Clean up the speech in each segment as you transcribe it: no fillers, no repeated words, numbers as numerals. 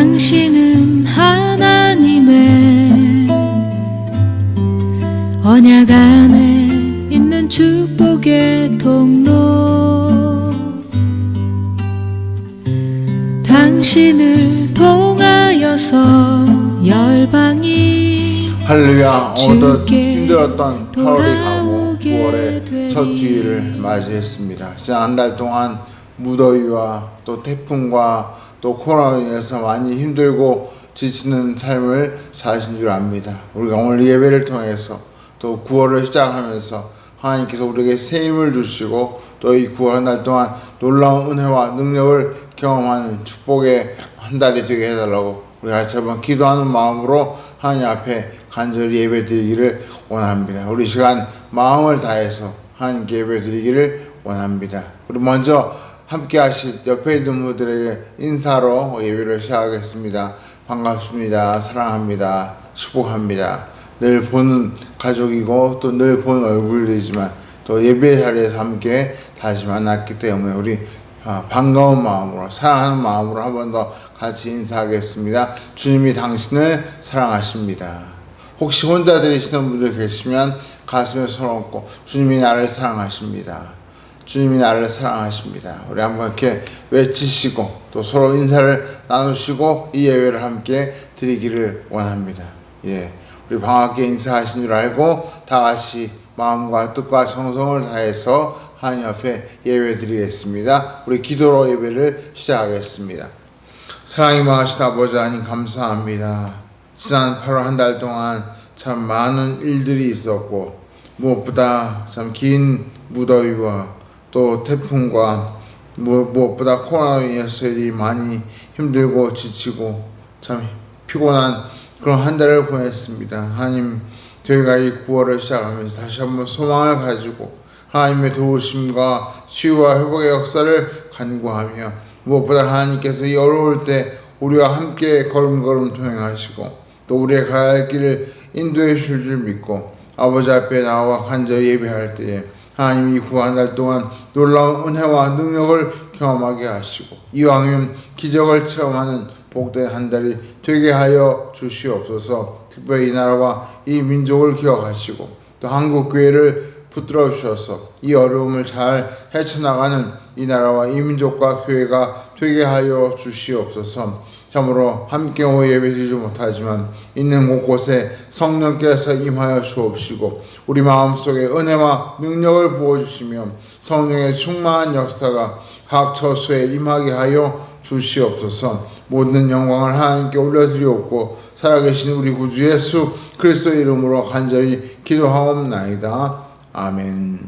당신은 하나님의 언약 안에 있는 축복의 통로, 당신을 통하여서 열방이 할렐루야. 오늘도 주께 힘들었던 8월이 가고 돌아오게 9월의 첫 주일을 맞이했습니다. 지난 한 달 동안 무더위와 또 태풍과 또 코로나로 인해서 많이 힘들고 지치는 삶을 사신 줄 압니다. 우리가 오늘 예배를 통해서 또 9월을 시작하면서 하나님께서 우리에게 새 힘을 주시고 또 이 9월 한 달 동안 놀라운 은혜와 능력을 경험하는 축복의 한 달이 되게 해달라고 우리 같이 한번 기도하는 마음으로 하나님 앞에 간절히 예배 드리기를 원합니다. 우리 시간 마음을 다해서 하나님께 예배 드리기를 원합니다. 우리 먼저 함께 하실 옆에 있는 분들에게 인사로 예배를 시작하겠습니다. 반갑습니다. 사랑합니다. 축복합니다. 늘 보는 가족이고 또 늘 보는 얼굴이지만 또 예배 자리에서 함께 다시 만났기 때문에 우리 반가운 마음으로 사랑하는 마음으로 한 번 더 같이 인사하겠습니다. 주님이 당신을 사랑하십니다. 혹시 혼자 들으시는 분들 계시면 가슴에 손 얹고 주님이 나를 사랑하십니다. 주님이 나를 사랑하십니다. 우리 한번 이렇게 외치시고 또 서로 인사를 나누시고 이 예배를 함께 드리기를 원합니다. 예, 우리 반갑게 인사하신 줄 알고 다 같이 마음과 뜻과 정성을 다해서 하나님 앞에 예배 드리겠습니다. 우리 기도로 예배를 시작하겠습니다. 사랑이 많으신 아버지 하나님 감사합니다. 지난 8월 한 달 동안 참 많은 일들이 있었고 무엇보다 참 긴 무더위와 또 태풍과 무엇보다 코로나로 인해서 많이 힘들고 지치고 참 피곤한 그런 한 달을 보냈습니다. 하나님, 저희가 이 9월을 시작하면서 다시 한번 소망을 가지고 하나님의 도우심과 치유와 회복의 역사를 간구하며 무엇보다 하나님께서 이 어려울 때 우리와 함께 걸음걸음 동행하시고 또 우리의 가야 할 길을 인도해 주실 줄 믿고 아버지 앞에 나와 간절히 예배할 때에 하나님이 9월 한 달 동안 놀라운 은혜와 능력을 경험하게 하시고 이왕이면 기적을 체험하는 복된 한 달이 되게 하여 주시옵소서. 특별히 이 나라와 이 민족을 기억하시고 또 한국교회를 붙들어 주셔서 이 어려움을 잘 헤쳐나가는 이 나라와 이 민족과 교회가 되게 하여 주시옵소서. 참으로 함께 예배드리지 못하지만 있는 곳곳에 성령께서 임하여 주옵시고 우리 마음속에 은혜와 능력을 부어주시며 성령의 충만한 역사가 각 처소에 임하게 하여 주시옵소서. 모든 영광을 하나님께 올려드리옵고 살아계신 우리 구주 예수 그리스도의 이름으로 간절히 기도하옵나이다. 아멘.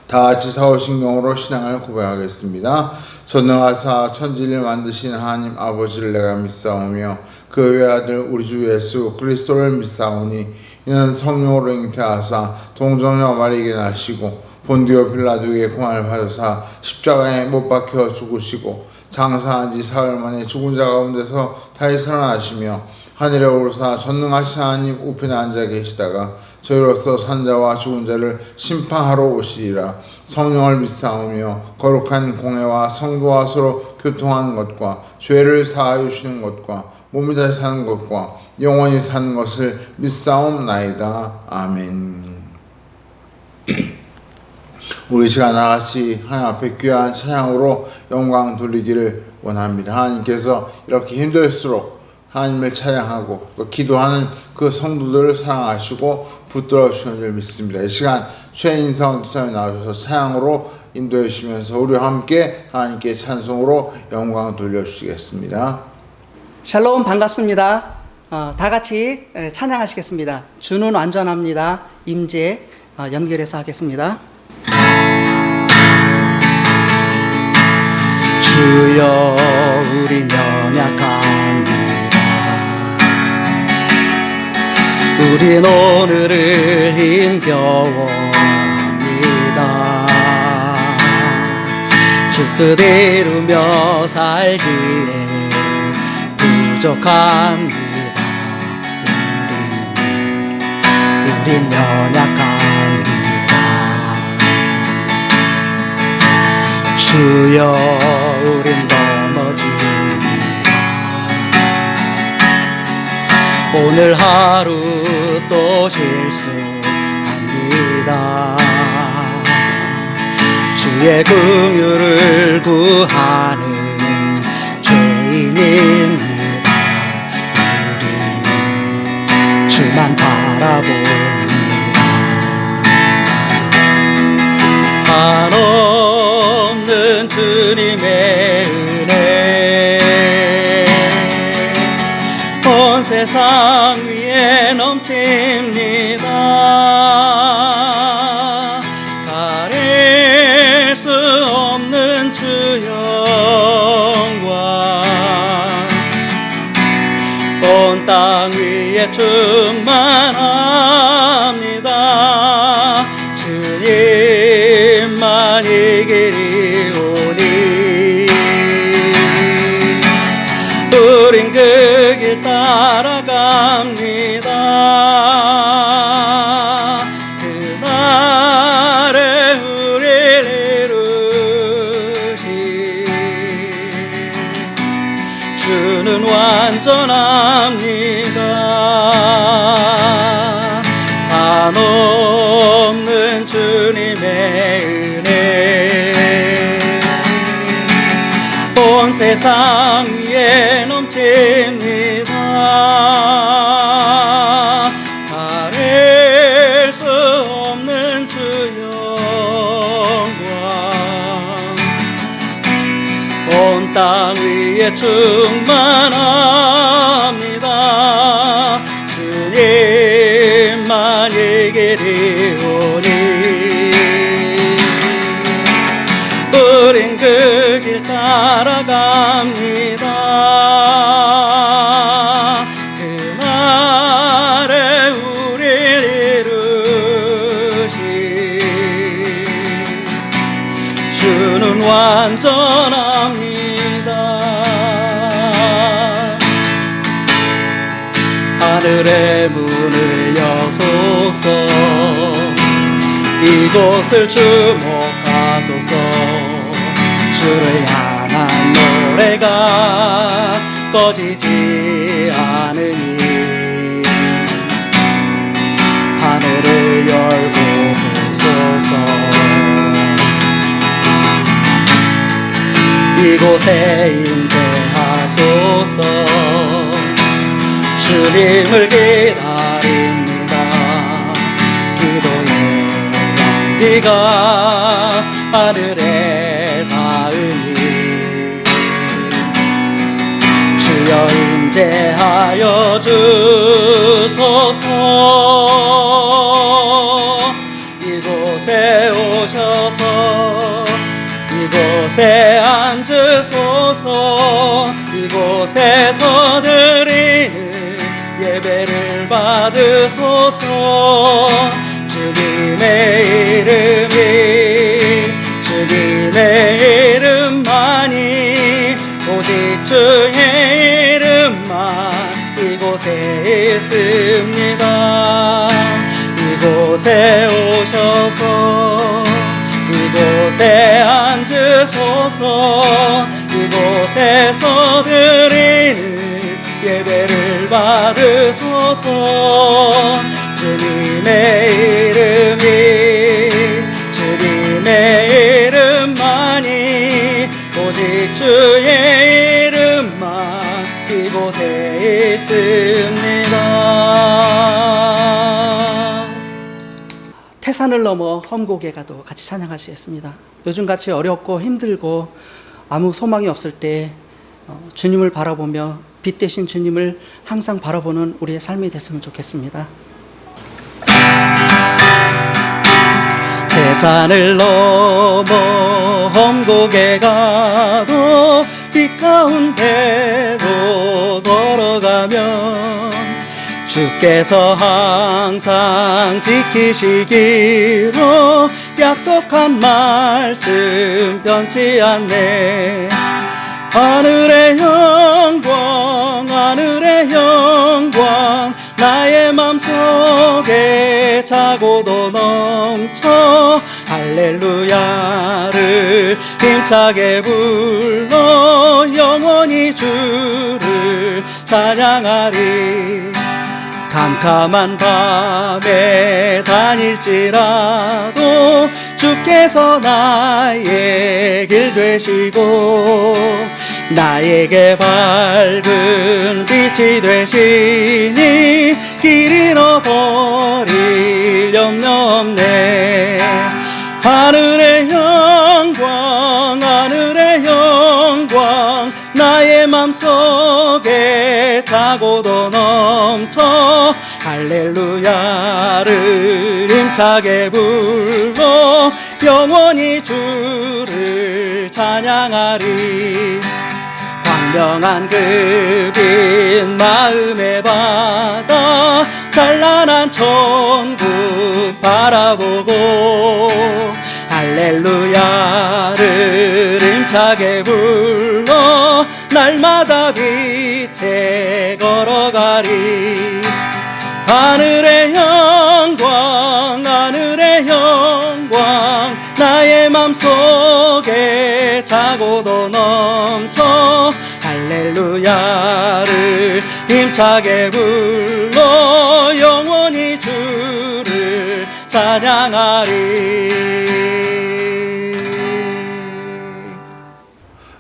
다 같이 사오신경으로 신앙을 고백하겠습니다. 전능하사 천지를 만드신 하나님 아버지를 내가 믿사오며 그 외아들 우리 주 예수 그리스도를 믿사오니 이는 성령으로 잉태하사 동정녀 마리에게 나시고 본디오 빌라도에게 고난을 받으사 십자가에 못 박혀 죽으시고 장사한 지 사흘 만에 죽은 자 가운데서 다시 살아나시며 하늘에 오르사 전능하신 하나님 우편에 앉아 계시다가 저희로서 산자와 죽은 자를 심판하러 오시리라. 성령을 믿사오며 거룩한 공회와 성도와 서로 교통하는 것과 죄를 사하여 주시는 것과 몸이 다시 사는 것과 영원히 사는 것을 믿사옵나이다. 아멘. 우리 시간 나같이 하나님 앞에 귀한 찬양으로 영광 돌리기를 원합니다. 하나님께서 이렇게 힘들수록 하나님을 찬양하고 또 기도하는 그 성도들을 사랑하시고 붙들어 주시는 줄 믿습니다. 이 시간 최인성 지사님 나오셔서 찬양으로 인도해 주시면서 우리와 함께 하나님께 찬송으로 영광 돌려주시겠습니다. 샬롬, 반갑습니다. 다 같이 찬양하시겠습니다. 주는 완전합니다. 임재 연결해서 하겠습니다. 주여 우리 연약합니다. 우린 오늘을 힘겨워합니다. 주 뜻 이루며 살기에 부족합니다. 우린 연약합니다. 주여 우린 넘어집니다. 오늘 하루 또 실수합니다. 주의 긍휼을 구하는 죄인입니다. 우리 주만 바라봅니다. 한없는 주님의 은혜 온 세상 위에 넘칩니다. 가릴 수 없는 주 영광 온 땅 위에 충만합니다. 주님만 이 길이 오니 우린 그 길 따라갑니다. 그날에 우리를 이루신 주는 완전합니다. 한없는 주님의 은혜 온 세상 위에 넘칩니다. 가릴 수 없는 주 영광 온 땅 위에 충만합니다. 주님만 이 길이 오니 우린 그 길 따라갑니다. 그날에 우리를 이루신 주는 완전합니다. 하늘의 문을 여소서 이곳을 주목하소서. 주를 향한 노래가 꺼지지 않으니 하늘을 열고 보소서. 이곳에 임재하소서. 주님을 기다립니다. 기도의 향기가 하늘에 닿으니 주여 임재하여 주소서. 이곳에 오셔서 이곳에 앉으소서. 이곳에서 드리는 예배를 받으소서. 주님의 이름만이 오직 주의 이름만 이곳에 있습니다. 이곳에 오셔서 이곳에 앉으소서. 이곳에서 드리는 예배를 받으소서. 주님의 이름만이 오직 주의 이름만 이곳에 있습니다. 태산을 넘어 험곡에 가도 같이 찬양하시겠습니다. 요즘같이 어렵고 힘들고 아무 소망이 없을 때 주님을 바라보며 빛 대신 주님을 항상 바라보는 우리의 삶이 됐으면 좋겠습니다. 태산을 넘어 험곡에 가도 빛 가운데로 걸어가면 주께서 항상 지키시기로 약속한 말씀 변치 않네. 하늘의 영광 나의 맘속에 차고도 넘쳐 할렐루야를 힘차게 불러 영원히 주를 찬양하리. 캄캄한 밤에 다닐지라도 주께서 나의 길 되시고 나에게 밝은 빛이 되시니 길 잃어버릴 염려 없네. 하늘의 영광 하늘의 영광 나의 맘속에 차고도 넘쳐 할렐루야를 힘차게 불러 영원히 주를 찬양하리. 광명한 그 빛 마음의 바다 찬란한 천국 바라보고 할렐루야를 힘차게 불러 날마다 빛에 걸어가리. 하늘의 영광 하늘의 영광 나의 맘속에 차고도 넘쳐 할렐루야를 힘차게 불러 영원히 주를 찬양하리.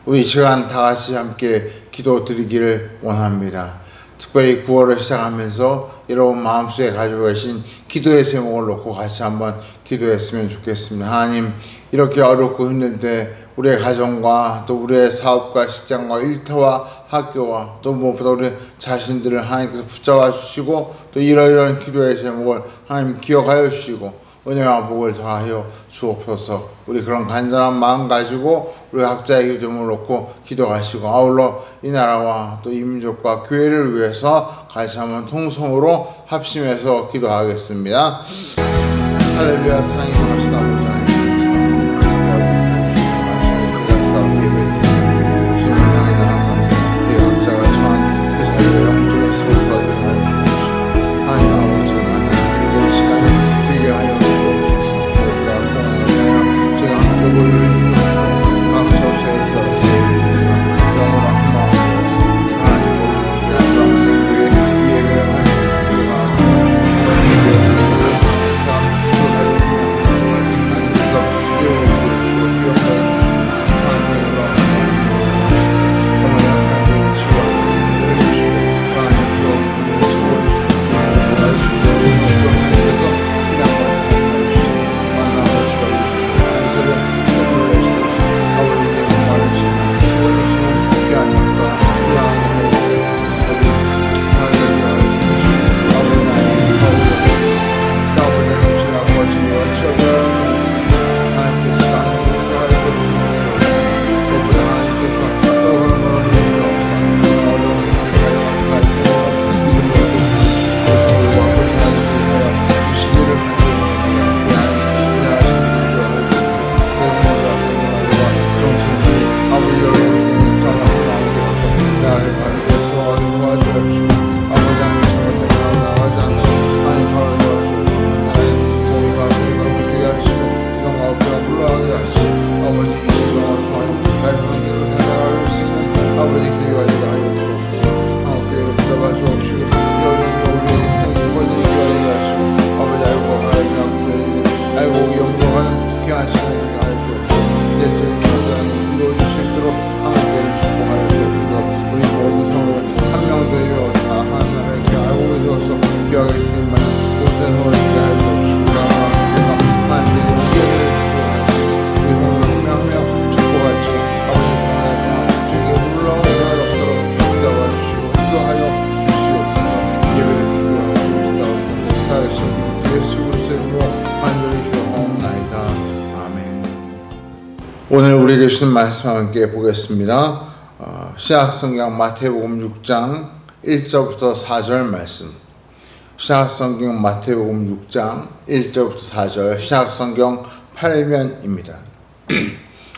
우리 이 시간 다 같이 함께 기도 드리기를 원합니다. 특별히 9월을 시작하면서 여러분 마음속에 가지고 계신 기도의 제목을 놓고 같이 한번 기도했으면 좋겠습니다. 하나님, 이렇게 어렵고 힘들 때 우리의 가정과 또 우리의 사업과 직장과 일터와 학교와 또 무엇보다 우리 자신들을 하나님께서 붙잡아 주시고 또 이러이러한 기도의 제목을 하나님 기억하여 주시고 은혜와 복을 더하여 주옵소서. 우리 그런 간절한 마음 가지고 우리 각자의 기도를 놓고 기도하시고 아울러 이 나라와 또 이 민족과 교회를 위해서 같이 한번 통성으로 합심해서 기도하겠습니다. 할렐루야. 사랑이 많으시다 보자. 오늘 우리에게 주신 말씀 함께 보겠습니다. 신약성경 마태복음 6장 1절부터 4절 말씀. 신약성경 마태복음 6장 1절부터 4절 신약성경 8면입니다.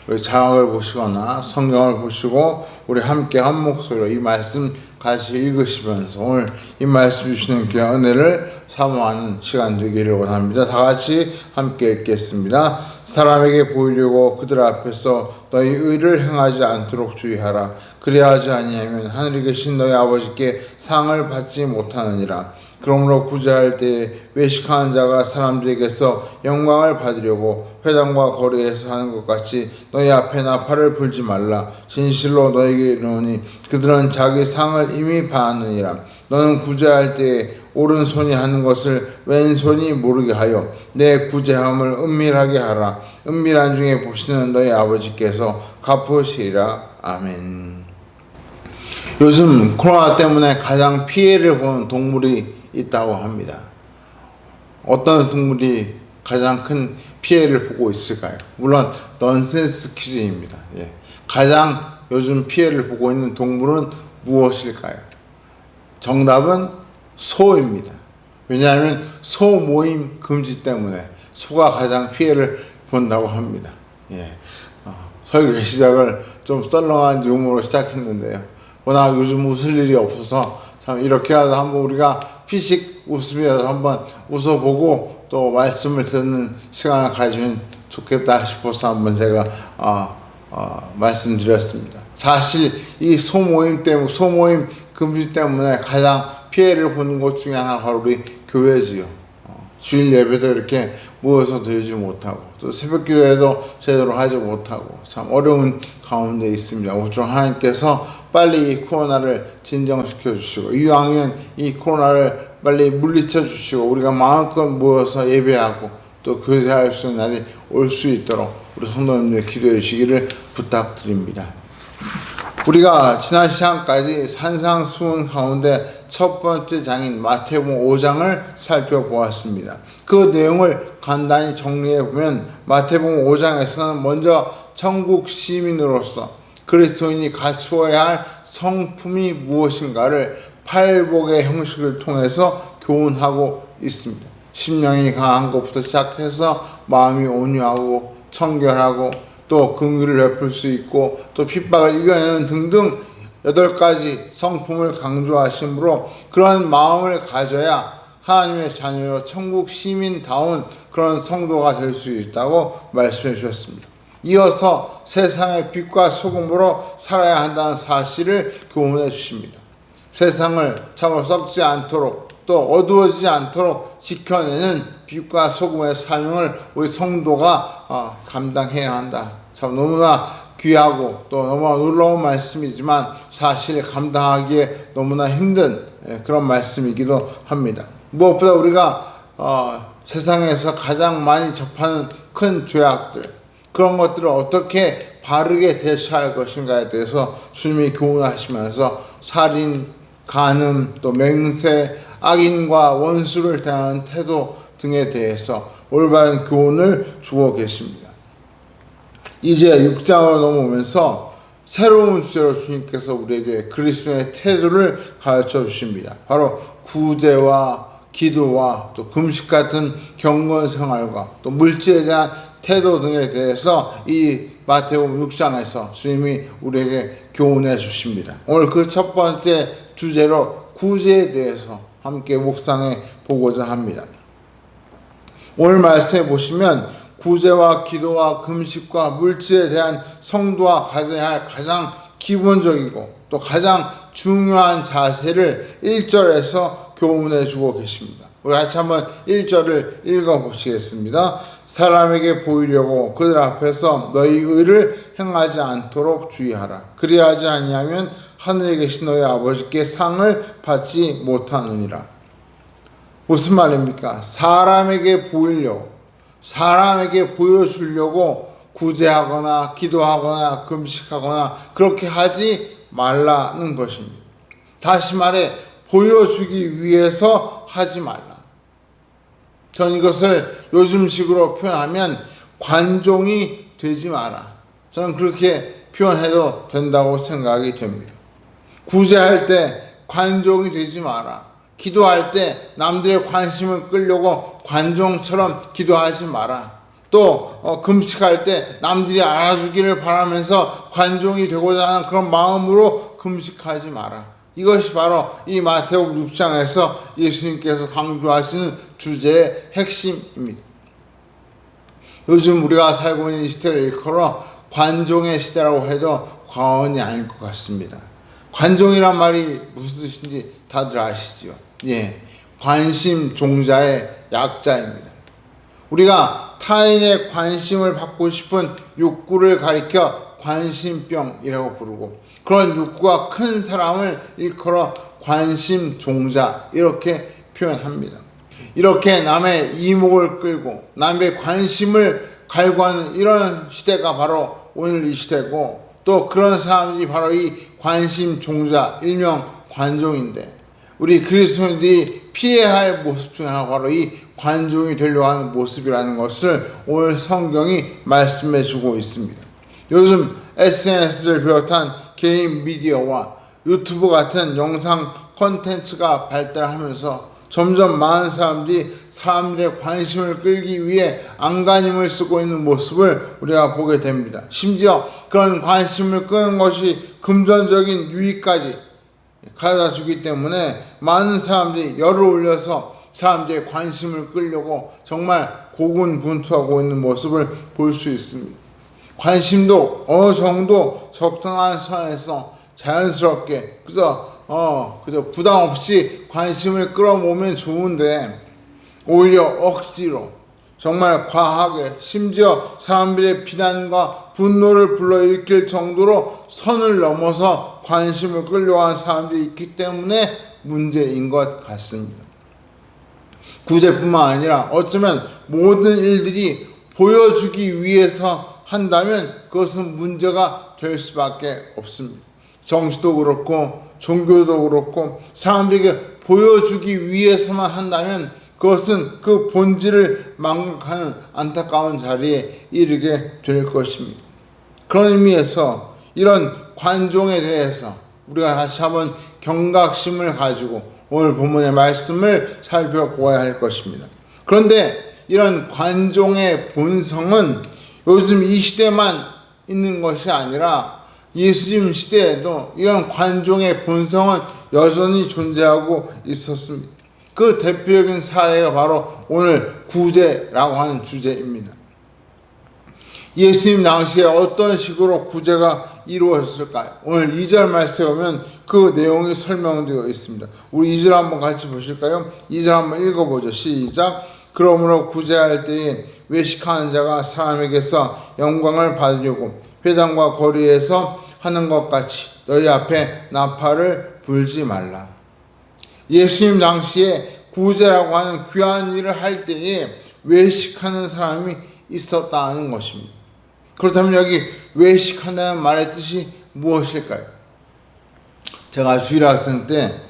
우리 장학을 보시거나 성경을 보시고 우리 함께 한 목소리로 이 말씀 같이 읽으시면서 오늘 이 말씀 주시는 귀한 은혜를 사모하는 시간 되기를 원합니다. 다 같이 함께 읽겠습니다. 사람에게 보이려고 그들 앞에서 너희 의를 행하지 않도록 주의하라. 그리하지 아니하면 하늘에 계신 너희 아버지께 상을 받지 못하느니라. 그러므로 구제할 때에 외식하는 자가 사람들에게서 영광을 받으려고 회당과 거리에서 하는 것 같이 너희 앞에 나팔을 불지 말라. 진실로 너희에게 이르노니 그들은 자기 상을 이미 받았느니라. 너는 구제할 때에 오른손이 하는 것을 왼손이 모르게 하여 내 구제함을 은밀하게 하라. 은밀한 중에 보시는 너희 아버지께서 갚으시리라. 아멘. 요즘 코로나 때문에 가장 피해를 보는 동물이 있다고 합니다. 어떤 동물이 가장 큰 피해를 보고 있을까요? 물론 넌센스 퀴즈입니다. 가장 요즘 피해를 보고 있는 동물은 무엇일까요? 정답은 소입니다. 왜냐하면 소 모임 금지 때문에 소가 가장 피해를 본다고 합니다. 설교 시작을 좀 썰렁한 유머로 시작했는데요. 워낙 요즘 웃을 일이 없어서 참 이렇게라도 한번 우리가 피식 웃으면서 한번 웃어보고 또 말씀을 듣는 시간을 가지면 좋겠다 싶어서 한번 제가 말씀드렸습니다. 사실 이 소모임 금지 때문에 가장 피해를 보는 것 중에 하나가 우리 교회지요. 주일 예배도 이렇게 모여서 드리지 못하고 또 새벽 기도에도 제대로 하지 못하고 참 어려운 가운데 있습니다. 오늘 하나님께서 빨리 이 코로나를 진정시켜 주시고 이왕이면 이 코로나를 빨리 물리쳐 주시고 우리가 마음껏 모여서 예배하고 또 교제할 수 있는 날이 올 수 있도록 우리 성도님들 기도해 주시기를 부탁드립니다. 우리가 지난 시간까지 산상수훈 가운데 첫 번째 장인 마태복음 5장을 살펴보았습니다. 그 내용을 간단히 정리해 보면 마태복음 5장에서는 먼저 천국 시민으로서 그리스도인이 갖추어야 할 성품이 무엇인가를 팔복의 형식을 통해서 교훈하고 있습니다. 심령이 강한 것부터 시작해서 마음이 온유하고 청결하고 또 긍휼을 베풀 수 있고 또 핍박을 이겨내는 등등 8가지 성품을 강조하시므로 그런 마음을 가져야 하나님의 자녀로 천국 시민다운 그런 성도가 될 수 있다고 말씀해 주셨습니다. 이어서 세상의 빛과 소금으로 살아야 한다는 사실을 교훈해 주십니다. 세상을 참으로 썩지 않도록 또 어두워지지 않도록 지켜내는 빛과 소금의 사명을 우리 성도가 감당해야 한다. 참 너무나 귀하고 또 너무나 놀라운 말씀이지만 사실 감당하기에 너무나 힘든 그런 말씀이기도 합니다. 무엇보다 우리가 세상에서 가장 많이 접하는 큰 죄악들 그런 것들을 어떻게 바르게 대처할 것인가에 대해서 주님이 교훈하시면서 살인, 간음, 또 맹세, 악인과 원수를 대하는 태도 등에 대해서 올바른 교훈을 주고 계십니다. 이제 6장으로 넘어오면서 새로운 주제로 주님께서 우리에게 그리스도의 태도를 가르쳐 주십니다. 바로 구제와 기도와 또 금식 같은 경건 생활과 또 물질에 대한 태도 등에 대해서 이 마태복음 6장에서 주님이 우리에게 교훈해 주십니다. 오늘 그 첫 번째 주제로 구제에 대해서 함께 묵상해 보고자 합니다. 오늘 말씀해 보시면 구제와 기도와 금식과 물질에 대한 성도가 가져야 할 가장 기본적이고 또 가장 중요한 자세를 1절에서 교훈해 주고 계십니다. 우리 같이 한번 1절을 읽어 보시겠습니다. 사람에게 보이려고 그들 앞에서 너희 의를 행하지 않도록 주의하라. 그리하지 아니하면 하늘에 계신 너희 아버지께 상을 받지 못하느니라. 무슨 말입니까? 사람에게 보이려고, 사람에게 보여주려고 구제하거나 기도하거나 금식하거나 그렇게 하지 말라는 것입니다. 다시 말해 보여주기 위해서 하지 말라. 전 이것을 요즘식으로 표현하면 관종이 되지 마라. 저는 그렇게 표현해도 된다고 생각이 됩니다. 구제할 때 관종이 되지 마라. 기도할 때 남들의 관심을 끌려고 관종처럼 기도하지 마라. 또 금식할 때 남들이 알아주기를 바라면서 관종이 되고자 하는 그런 마음으로 금식하지 마라. 이것이 바로 이 마태복음 6장에서 예수님께서 강조하시는 주제의 핵심입니다. 요즘 우리가 살고 있는 이 시대를 일컬어 관종의 시대라고 해도 과언이 아닐 것 같습니다. 관종이란 말이 무슨 뜻인지 다들 아시죠? 관심 종자의 약자입니다. 우리가 타인의 관심을 받고 싶은 욕구를 가리켜 관심병이라고 부르고, 그런 욕구가 큰 사람을 일컬어 관심 종자 이렇게 표현합니다. 이렇게 남의 이목을 끌고 남의 관심을 갈구하는 이런 시대가 바로 오늘 이 시대고, 또 그런 사람들이 바로 이 관심 종자, 일명 관종인데, 우리 그리스도인들이 피해야 할 모습 중 하나가 바로 이 관종이 되려고 하는 모습이라는 것을 오늘 성경이 말씀해 주고 있습니다. 요즘 SNS를 비롯한 개인 미디어와 유튜브 같은 영상 콘텐츠가 발달하면서 점점 많은 사람들의 관심을 끌기 위해 안간힘을 쓰고 있는 모습을 우리가 보게 됩니다. 심지어 그런 관심을 끄는 것이 금전적인 유익까지 가져다 주기 때문에 많은 사람들이 열을 올려서 사람들의 관심을 끌려고 정말 고군분투하고 있는 모습을 볼 수 있습니다. 관심도 어느 정도 적당한 선에서 자연스럽게 그저 부담 없이 관심을 끌어모으면 좋은데, 오히려 억지로 정말 과하게, 심지어 사람들의 비난과 분노를 불러일으킬 정도로 선을 넘어서 관심을 끌려고 하는 사람들이 있기 때문에 문제인 것 같습니다. 구제뿐만 아니라 어쩌면 모든 일들이 보여주기 위해서 한다면 그것은 문제가 될 수밖에 없습니다. 정치도 그렇고 종교도 그렇고 사람들에게 보여주기 위해서만 한다면 그것은 그 본질을 망각하는 안타까운 자리에 이르게 될 것입니다. 그런 의미에서 이런 관종에 대해서 우리가 다시 한번 경각심을 가지고 오늘 본문의 말씀을 살펴보아야 할 것입니다. 그런데 이런 관종의 본성은 요즘 이 시대만 있는 것이 아니라 예수님 시대에도 이런 관종의 본성은 여전히 존재하고 있었습니다. 그 대표적인 사례가 바로 오늘 구제라고 하는 주제입니다. 예수님 당시에 어떤 식으로 구제가 이루어졌을까요? 오늘 2절 말씀에 보면 그 내용이 설명되어 있습니다. 우리 2절 한번 같이 보실까요? 2절 한번 읽어보죠. 시작. 그러므로 구제할 때에 외식하는 자가 사람에게서 영광을 받으려고 회당과 거리에서 하는 것 같이 너희 앞에 나팔을 불지 말라. 예수님 당시에 구제라고 하는 귀한 일을 할 때에 외식하는 사람이 있었다는 것입니다. 그렇다면 여기 외식한다는 말의 뜻이 무엇일까요? 제가 주일학생 때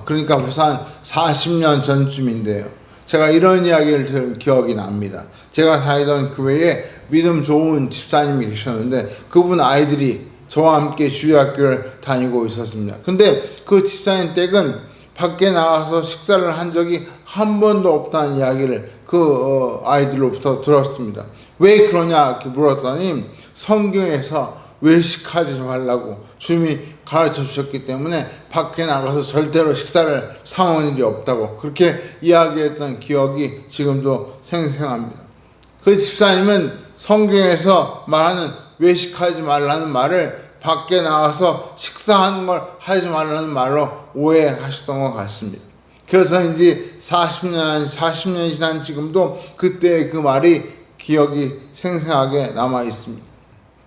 그러니까 벌써 한 40년 전쯤인데요, 제가 이런 이야기를 들은 기억이 납니다. 제가 다니던 교회에 믿음 좋은 집사님이 계셨는데 그분 아이들이 저와 함께 주일학교를 다니고 있었습니다. 근데 그 집사님 댁은 밖에 나가서 식사를 한 적이 한 번도 없다는 이야기를 그 아이들로부터 들었습니다. 왜 그러냐 이렇게 물었더니 성경에서 외식하지 말라고 주님이 가르쳐 주셨기 때문에 밖에 나가서 절대로 식사를 사먹는 일이 없다고 그렇게 이야기했던 기억이 지금도 생생합니다. 그 집사님은 성경에서 말하는 외식하지 말라는 말을 밖에 나가서 식사하는 걸 하지 말라는 말로 오해하셨던 것 같습니다. 그래서인지 40년 지난 지금도 그때의 그 말이 기억이 생생하게 남아 있습니다.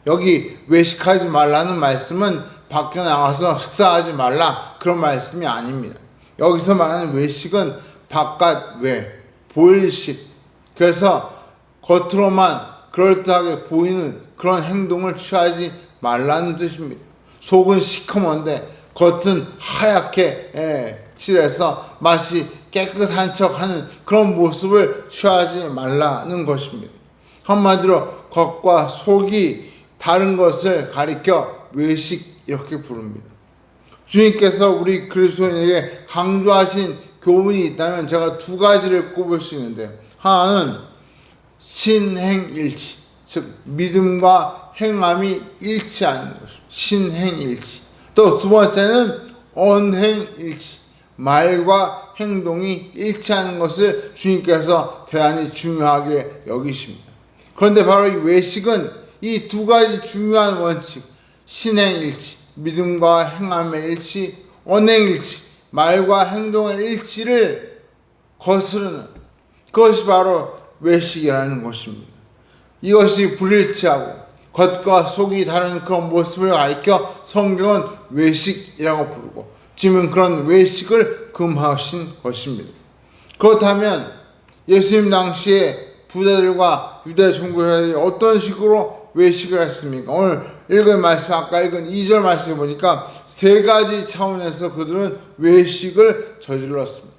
여기 외식하지 말라는 말씀은 밖에 나가서 식사하지 말라 그런 말씀이 아닙니다. 여기서 말하는 외식은 바깥 외, 보일식, 그래서 겉으로만 그럴듯하게 보이는 그런 행동을 취하지 말라는 뜻입니다. 속은 시커먼데 겉은 하얗게 칠해서 마치 깨끗한 척하는 그런 모습을 취하지 말라는 것입니다. 한마디로 겉과 속이 다른 것을 가리켜 외식 이렇게 부릅니다. 주님께서 우리 그리스도인에게 강조하신 교훈이 있다면 제가 두 가지를 꼽을 수 있는데요. 하나는 신행일치, 즉 믿음과 행함이 일치하는 것입니다. 신행일치. 또 두 번째는 언행일치, 말과 행동이 일치하는 것을 주님께서 대단히 중요하게 여기십니다. 그런데 바로 이 외식은 이 두 가지 중요한 원칙, 신행일치, 믿음과 행함의 일치, 언행일치, 말과 행동의 일치를 거스르는 그것이 바로 외식이라는 것입니다. 이것이 불일치하고 겉과 속이 다른 그런 모습을 가리켜 성경은 외식이라고 부르고 지금은 그런 외식을 금하신 것입니다. 그렇다면 예수님 당시에 부자들과 유대 종교자들이 어떤 식으로 외식을 했습니까? 오늘 읽은 말씀, 아까 읽은 2절 말씀을 보니까 세 가지 차원에서 그들은 외식을 저질렀습니다.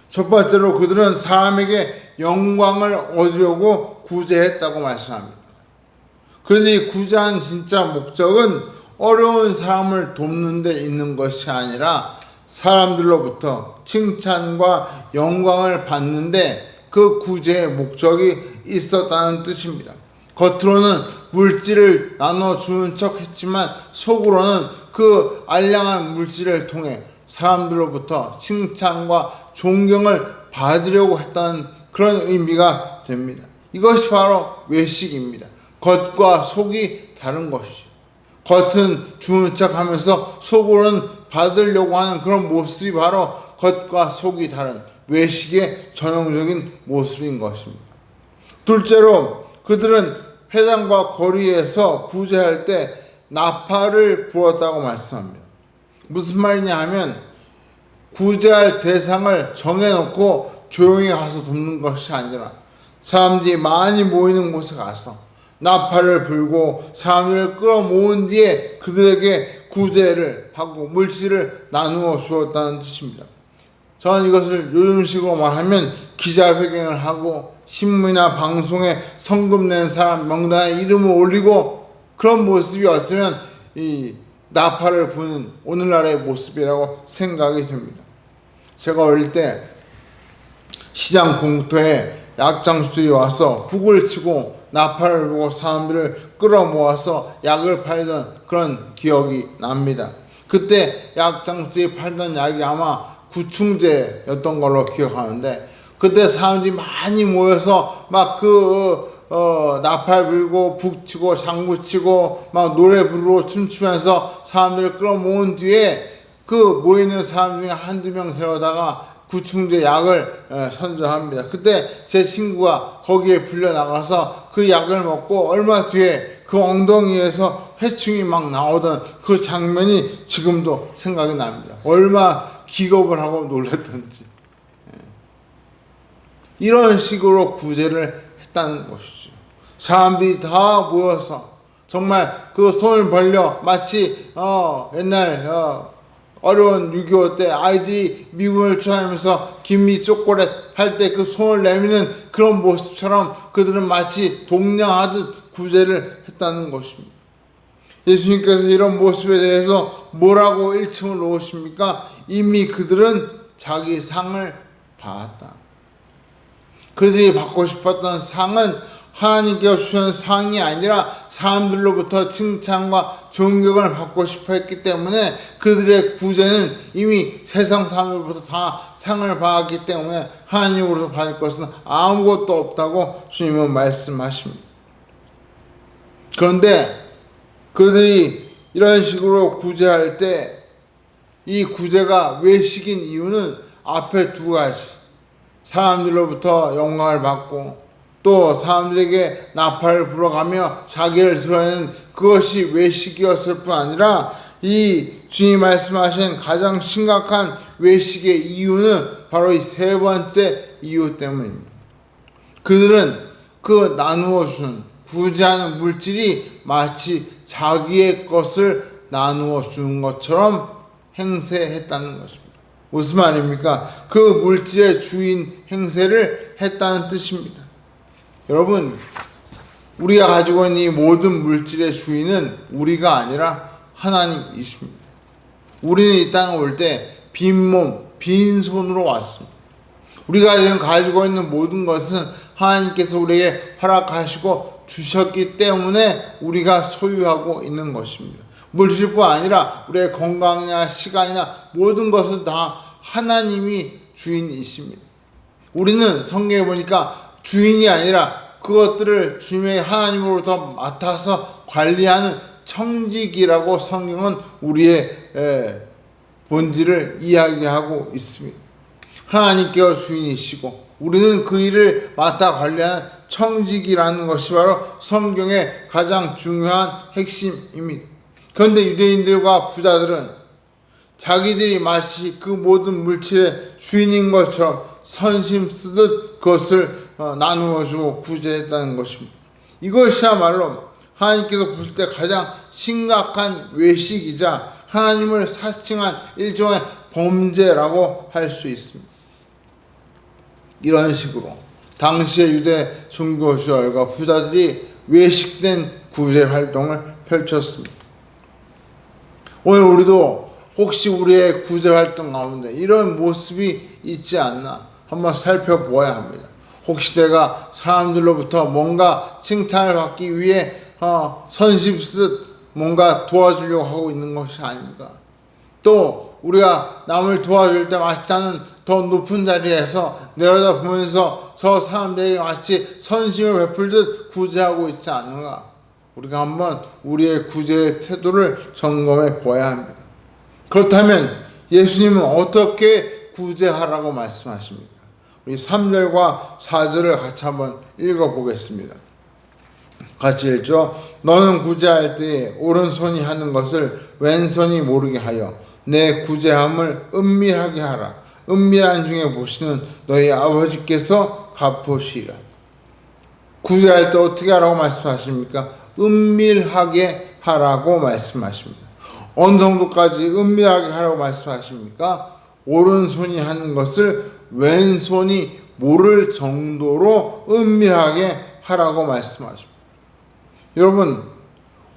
첫 번째로 그들은 사람에게 영광을 얻으려고 구제했다고 말씀합니다. 그들이 구제한 진짜 목적은 어려운 사람을 돕는 데 있는 것이 아니라 사람들로부터 칭찬과 영광을 받는데 그 구제의 목적이 있었다는 뜻입니다. 겉으로는 물질을 나눠주는 척 했지만 속으로는 그 알량한 물질을 통해 사람들로부터 칭찬과 존경을 받으려고 했다는 그런 의미가 됩니다. 이것이 바로 외식입니다. 겉과 속이 다른 것이죠. 겉은 주는 척 하면서 속으로는 받으려고 하는 그런 모습이 바로 겉과 속이 다른 외식의 전형적인 모습인 것입니다. 둘째로 그들은 회당과 거리에서 구제할 때 나팔을 불었다고 말씀합니다. 무슨 말이냐 하면 구제할 대상을 정해놓고 조용히 가서 돕는 것이 아니라 사람들이 많이 모이는 곳에 가서 나팔을 불고 사람들을 끌어모은 뒤에 그들에게 구제를 하고 물질을 나누어 주었다는 뜻입니다. 저는 이것을 요즘식으로 말하면 기자회견을 하고 신문이나 방송에 성금 낸 사람 명단에 이름을 올리고 그런 모습이 어쩌면 이 나팔을 부는 오늘날의 모습이라고 생각이 됩니다. 제가 어릴 때 시장 공터에 약장수들이 와서 북을 치고 나팔을 불고 사람들을 끌어모아서 약을 팔던 그런 기억이 납니다. 그때 약장수들이 팔던 약이 아마 구충제였던 걸로 기억하는데 그때 사람들이 많이 모여서 막 나팔 불고 북 치고 장구 치고 막 노래 부르고 춤추면서 사람들을 끌어모은 뒤에 그 모이는 사람 중에 한두 명 데려다가 구충제 약을 선전합니다. 그때 제 친구가 거기에 불려 나가서 그 약을 먹고 얼마 뒤에 그 엉덩이에서 회충이 막 나오던 그 장면이 지금도 생각이 납니다. 얼마 기겁을 하고 놀랐던지. 이런 식으로 구제를 했다는 것이죠. 사람들이 다 모여서 정말 그 손을 벌려 마치 옛날 어려운 6.25 때 아이들이 미군을 추하면서 김미 초콜릿 할 때 그 손을 내미는 그런 모습처럼 그들은 마치 동냥하듯 구제를 했다는 것입니다. 예수님께서 이런 모습에 대해서 뭐라고 일침을 놓으십니까? 이미 그들은 자기 상을 받았다. 그들이 받고 싶었던 상은 하나님께서 주시는 상이 아니라 사람들로부터 칭찬과 존경을 받고 싶어 했기 때문에 그들의 구제는 이미 세상 사람들로부터 다 상을 받았기 때문에 하나님으로부터 받을 것은 아무것도 없다고 주님은 말씀하십니다. 그런데 그들이 이런 식으로 구제할 때 이 구제가 외식인 이유는 앞에 두 가지. 사람들로부터 영광을 받고 또 사람들에게 나팔을 불어가며 자기를 드러내는 그것이 외식이었을 뿐 아니라 이 주님 말씀하신 가장 심각한 외식의 이유는 바로 이 세 번째 이유 때문입니다. 그들은 그 나누어 주는 구제하는 물질이 마치 자기의 것을 나누어 주는 것처럼 행세했다는 것입니다. 무슨 말입니까? 그 물질의 주인 행세를 했다는 뜻입니다. 여러분, 우리가 가지고 있는 이 모든 물질의 주인은 우리가 아니라 하나님이십니다. 우리는 이 땅에 올 때 빈몸, 빈손으로 왔습니다. 우리가 지금 가지고 있는 모든 것은 하나님께서 우리에게 허락하시고 주셨기 때문에 우리가 소유하고 있는 것입니다. 물질뿐 아니라 우리의 건강이나 시간이나 모든 것은 다 하나님이 주인이십니다. 우리는 성경에 보니까 주인이 아니라 그것들을 주님의 하나님으로부터 맡아서 관리하는 청지기라고 성경은 우리의 본질을 이야기하고 있습니다. 하나님께서 주인이시고 우리는 그 일을 맡아 관리하는 청직이라는 것이 바로 성경의 가장 중요한 핵심입니다. 그런데 유대인들과 부자들은 자기들이 마치 그 모든 물질의 주인인 것처럼 선심 쓰듯 그것을 나누어주고 구제했다는 것입니다. 이것이야말로 하나님께서 보실 때 가장 심각한 외식이자 하나님을 사칭한 일종의 범죄라고 할 수 있습니다. 이런 식으로 당시의 유대 종교 시절과 부자들이 외식된 구제 활동을 펼쳤습니다. 오늘 우리도 혹시 우리의 구제 활동 가운데 이런 모습이 있지 않나 한번 살펴보아야 합니다. 혹시 내가 사람들로부터 뭔가 칭찬을 받기 위해 선심쓰듯 뭔가 도와주려고 하고 있는 것이 아닌가. 또 우리가 남을 도와줄 때 마치 나는 더 높은 자리에서 내려다 보면서 저 사람들에게 마치 선심을 베풀듯 구제하고 있지 않은가. 우리가 한번 우리의 구제의 태도를 점검해 보아야 합니다. 그렇다면 예수님은 어떻게 구제하라고 말씀하십니까? 우리 3절과 4절을 같이 한번 읽어보겠습니다. 같이 읽죠. 너는 구제할 때에 오른손이 하는 것을 왼손이 모르게 하여 내 구제함을 은밀하게 하라. 은밀한 중에 보시는 너희 아버지께서 갚으시리라. 구제할 때 어떻게 하라고 말씀하십니까? 은밀하게 하라고 말씀하십니다. 어느 정도까지 은밀하게 하라고 말씀하십니까? 오른손이 하는 것을 왼손이 모를 정도로 은밀하게 하라고 말씀하십니다. 여러분,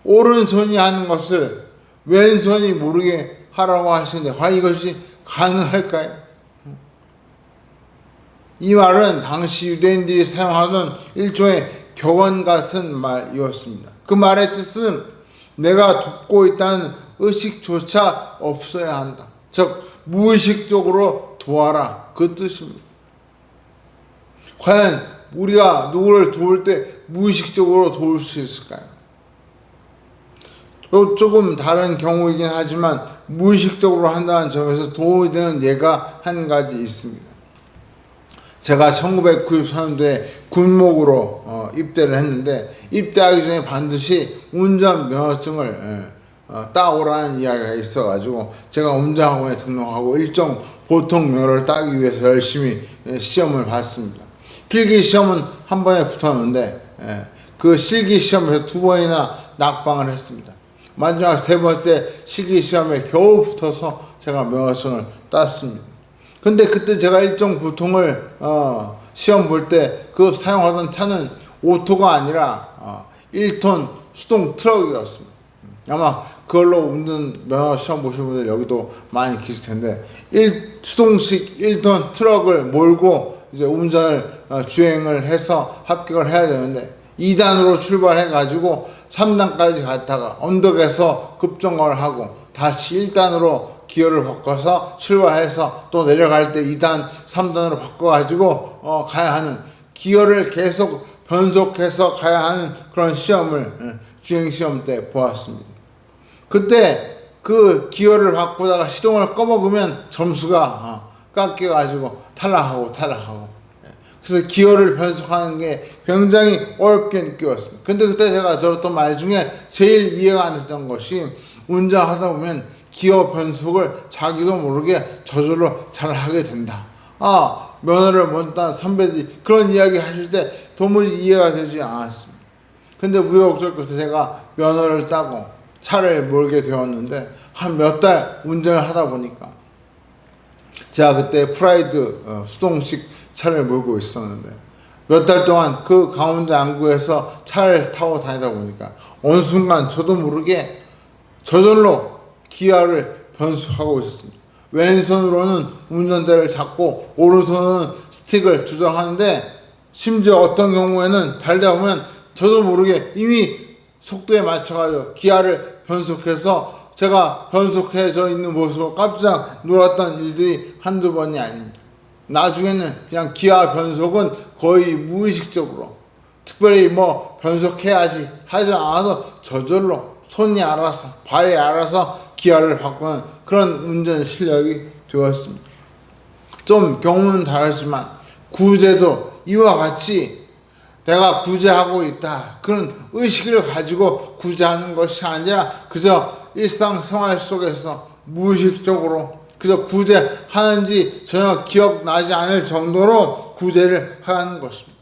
오른손이 하는 것을 왼손이 모르게 하라고 하시는데 과연 이것이 가능할까요? 이 말은 당시 유대인들이 사용하던 일종의 격언 같은 말이었습니다. 그 말의 뜻은 내가 돕고 있다는 의식조차 없어야 한다. 즉 무의식적으로 도와라, 그 뜻입니다. 과연 우리가 누구를 도울 때 무의식적으로 도울 수 있을까요? 또 조금 다른 경우이긴 하지만 무의식적으로 한다는 점에서 도움이 되는 예가 한 가지 있습니다. 제가 1994년도에 군목으로 입대를 했는데 입대하기 전에 반드시 운전면허증을 따오라는 이야기가 있어가지고 제가 운전학원에 등록하고 일정 보통면허를 따기 위해서 열심히 시험을 봤습니다. 필기시험은 한 번에 붙었는데 그 실기시험에서 2번이나 낙방을 했습니다. 마지막 3번째 실기시험에 겨우 붙어서 제가 면허증을 땄습니다. 근데 그때 제가 일정 보통을 시험 볼 때 그 사용하던 차는 오토가 아니라 1톤 수동 트럭이었습니다. 아마 그걸로 운전 면허 시험 보신 분들 여기도 많이 계실 텐데 수동식 1톤 트럭을 몰고 이제 운전을 주행을 해서 합격을 해야 되는데 2단으로 출발해 가지고 3단까지 갔다가 언덕에서 급정거를 하고 다시 1단으로 기어를 바꿔서 출발해서 또 내려갈 때 2단, 3단으로 바꿔가지고 가야 하는 기어를 계속 변속해서 가야 하는 그런 시험을 주행시험 때 보았습니다. 그때 그 기어를 바꾸다가 시동을 꺼먹으면 점수가 깎여가지고 탈락하고 그래서 기어를 변속하는 게 굉장히 어렵게 느껴졌습니다. 근데 그때 제가 들었던 말 중에 제일 이해가 안 됐던 것이 운전하다 보면 기어 변속을 자기도 모르게 저절로 잘 하게 된다. 면허를 못 딴 선배들이 그런 이야기 하실 때 도무지 이해가 되지 않았습니다. 근데 우여곡절 끝에 제가 면허를 따고 차를 몰게 되었는데 한 몇 달 운전을 하다 보니까 제가 그때 프라이드 수동식 차를 몰고 있었는데 몇 달 동안 그 강원도 안구에서 차를 타고 다니다 보니까 어느 순간 저도 모르게 저절로 기아를 변속하고 있었습니다. 왼손으로는 운전대를 잡고 오른손은 스틱을 조정하는데 심지어 어떤 경우에는 달다 보면 저도 모르게 이미 속도에 맞춰가지고 기아를 변속해서 제가 변속해져 있는 모습으로 깜짝 놀랐던 일들이 한두 번이 아닙니다. 나중에는 그냥 기아 변속은 거의 무의식적으로 특별히 뭐 변속해야지 하지 않아도 저절로 손이 알아서 발이 알아서 기아를 바꾸는 그런 운전 실력이 되었습니다. 좀 경우는 다르지만 구제도 이와 같이 내가 구제하고 있다, 그런 의식을 가지고 구제하는 것이 아니라 그저 일상생활 속에서 무의식적으로 그저 구제하는지 전혀 기억나지 않을 정도로 구제를 하는 것입니다.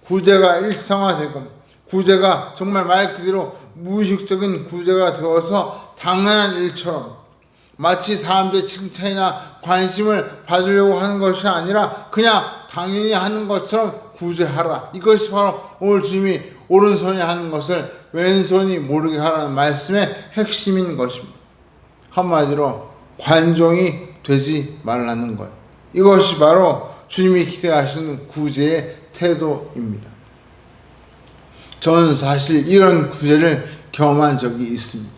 구제가 일상화되고 구제가 정말 말 그대로 무의식적인 구제가 되어서 당연한 일처럼 마치 사람들의 칭찬이나 관심을 받으려고 하는 것이 아니라 그냥 당연히 하는 것처럼 구제하라. 이것이 바로 오늘 주님이 오른손이 하는 것을 왼손이 모르게 하라는 말씀의 핵심인 것입니다. 한마디로 관종이 되지 말라는 것. 이것이 바로 주님이 기대하시는 구제의 태도입니다. 저는 사실 이런 구제를 경험한 적이 있습니다.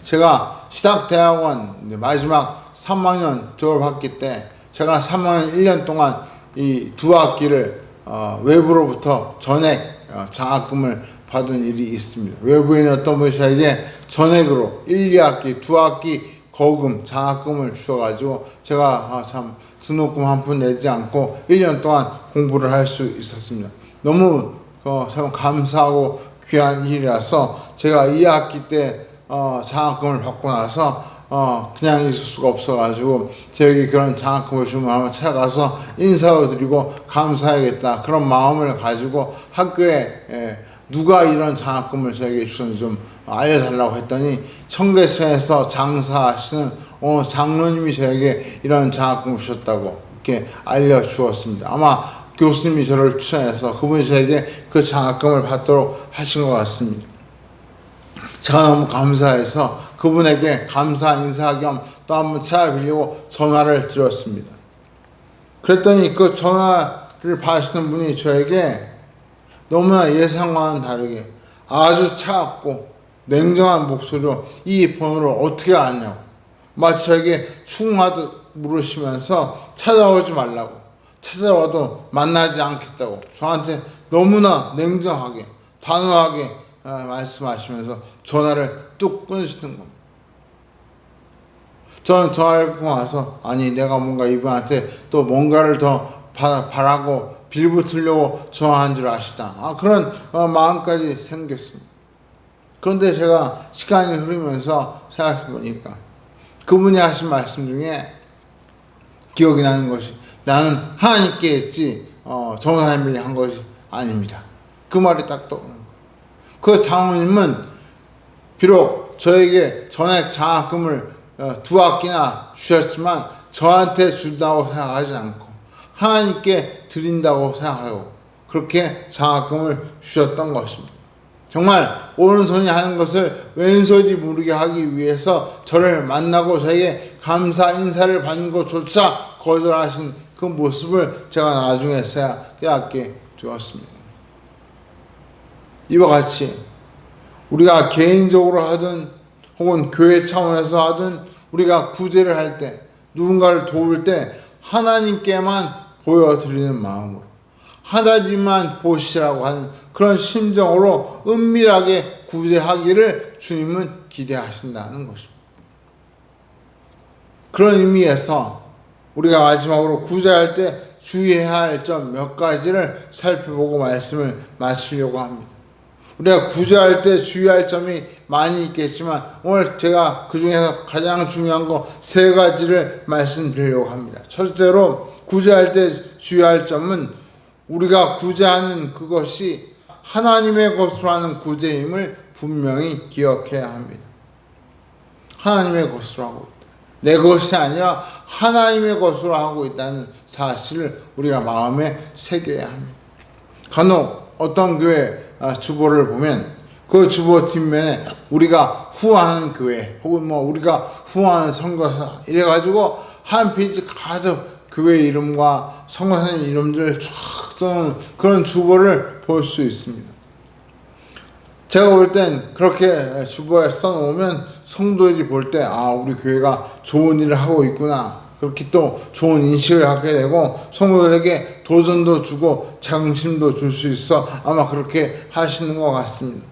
제가 시작대학원 마지막 3학년 졸업학기 때 제가 3학년 1년 동안 이 두 학기를 외부로부터 전액 장학금을 받은 일이 있습니다. 외부인 어떤 분이 저에게 전액으로 1, 2학기, 두 학기 거금, 장학금을 주셔가지고 제가 참 등록금 한 푼 내지 않고 1년 동안 공부를 할 수 있었습니다. 너무 참 감사하고 귀한 일이라서 제가 2학기 때 장학금을 받고 나서 그냥 있을 수가 없어가지고 저에게 그런 장학금을 주면 한번 찾아가서 인사를 드리고 감사하겠다, 그런 마음을 가지고 학교에 누가 이런 장학금을 저에게 주셨는지 좀 알려달라고 했더니 청계천에서 장사하시는 장로님이 저에게 이런 장학금을 주셨다고 이렇게 알려주었습니다. 아마 교수님이 저를 추천해서 그분이 저에게 그 장학금을 받도록 하신 것 같습니다. 제가 너무 감사해서 그분에게 감사 인사 겸 또 한번 찾아뵈려고 전화를 드렸습니다. 그랬더니 그 전화를 받으시는 분이 저에게 너무나 예상과는 다르게 아주 차갑고 냉정한 목소리로 이 번호를 어떻게 알았냐고 마치 저에게 충하듯 물으시면서 찾아오지 말라고, 찾아와도 만나지 않겠다고 저한테 너무나 냉정하게 단호하게 말씀하시면서 전화를 뚝 끊으시는 겁니다. 저는 전화를 끊고 나서 아니 내가 뭔가 이분한테 또 뭔가를 더 바라고 빌붙으려고 전화한 줄 아시다, 그런 마음까지 생겼습니다. 그런데 제가 시간이 흐르면서 생각해 보니까 그분이 하신 말씀 중에 기억이 나는 것이 나는 하나님께 했지 전사님이 한 것이 아닙니다. 그 말이 딱 떠오르는 거예요. 그 장로님은 비록 저에게 전액 장학금을 두 학기나 주셨지만 저한테 준다고 생각하지 않고 하나님께 드린다고 생각하고 그렇게 장학금을 주셨던 것입니다. 정말 오른손이 하는 것을 왼손이 모르게 하기 위해서 저를 만나고 저에게 감사 인사를 받는 것조차 거절하신 그 모습을 제가 나중에서야 깨닫게 되었습니다. 이와 같이 우리가 개인적으로 하든 혹은 교회 차원에서 하든 우리가 구제를 할 때 누군가를 도울 때 하나님께만 보여드리는 마음으로 하나님만 보시라고 하는 그런 심정으로 은밀하게 구제하기를 주님은 기대하신다는 것입니다. 그런 의미에서 우리가 마지막으로 구제할 때 주의해야 할 점 몇 가지를 살펴보고 말씀을 마치려고 합니다. 우리가 구제할 때 주의할 점이 많이 있겠지만 오늘 제가 그 중에서 가장 중요한 거 세 가지를 말씀드리려고 합니다. 첫째로 구제할 때 주의할 점은 우리가 구제하는 그것이 하나님의 것으로 하는 구제임을 분명히 기억해야 합니다. 하나님의 것으로 하고 있다. 내 것이 아니라 하나님의 것으로 하고 있다는 사실을 우리가 마음에 새겨야 합니다. 간혹 어떤 교회 주보를 보면 그 주보 뒷면에 우리가 후원하는 교회 혹은 우리가 후원하는 선교사 이래가지고 한 페이지 가득 교회 이름과 선교사님 이름들 쫙 써놓은 그런 주보를 볼 수 있습니다. 제가 볼 땐 그렇게 주보에 써놓으면 성도들이 볼 때 우리 교회가 좋은 일을 하고 있구나, 그렇게 또 좋은 인식을 갖게 되고 성도들에게 도전도 주고 자긍심도 줄 수 있어 아마 그렇게 하시는 것 같습니다.